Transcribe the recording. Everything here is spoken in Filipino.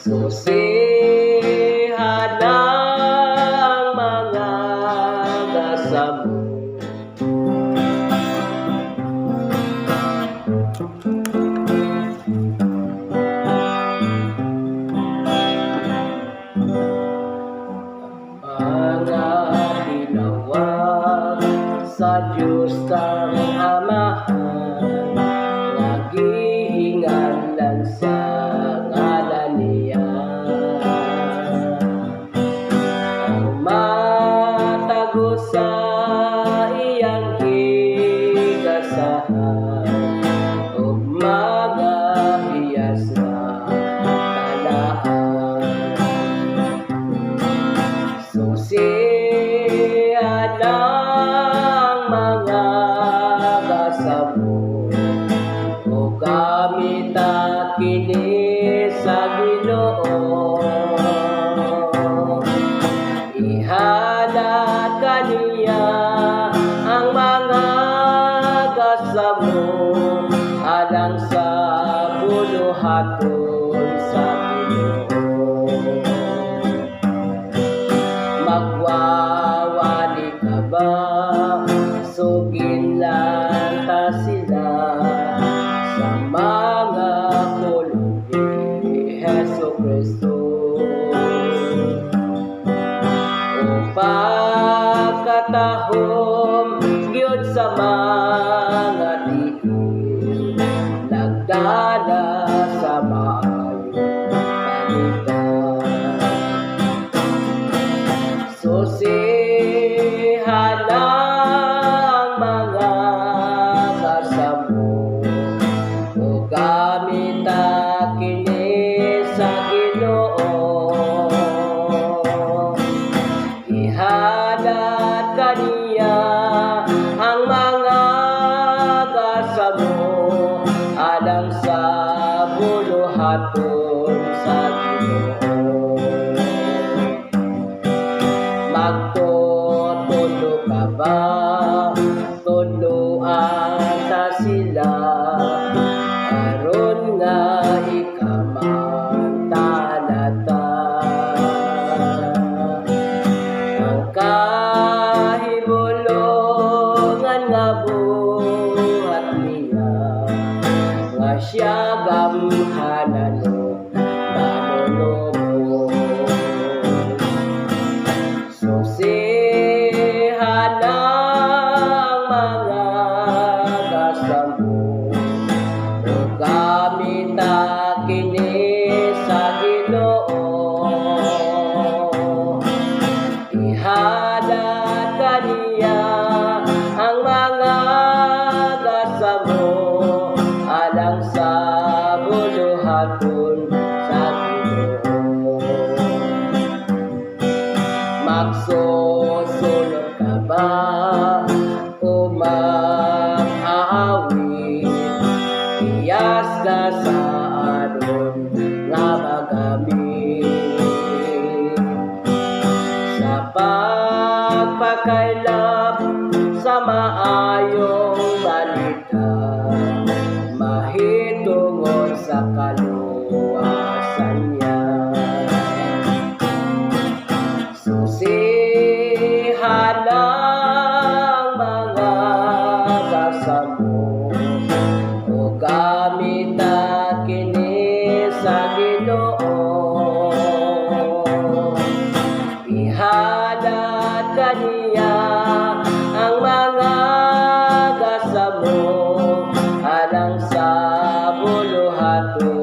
Susihan ang mga kasama. Mga tinawag sa Diyos ang Amahan, naghihingan sa ngalan niya. Ang matago sa iyang higasahan, ug mga hiyas na talaan. Susihan ang mga kasamo, o kamita kini sa Ginoo. Ihanad kaniya ang mga kasamo, alang sa buluhaton sa Ginoo. Magwawali ka ba? Sugin lang ta sila sa mga pulong ni Hesus Kristo. O pagkatahom gyud sa mga diin, nagdala sa maayong kalitan. Susihan ang mga kasamo, o kamita kini sa Ginoo. Ihanad kaniya ang mga kasamo, alang sa buluhaton sa Ginoo. Magtutulo ka ba? Tuluan ta sila, aron nga ikamantalata. Ang kahibulongan nga buhat niya, nga siya gamhanan manunubos. Susihan ang mga kasamo, o kamita kini sa Ginoo. Ihanad kaniya ang mga kasamo, alang sa buluhaton sa Ginoo. Magsusulod ka ba o mag-aawit? Iyas ka sa aron nga magamit sa pagpakailap sa maayong balita, mahitungod sa kaluwasan niya. Susihan ang mga kasamo, o kamita kini sa Ginoo. Ihanad kaniya ang mga kasamo, alang sa buluhaton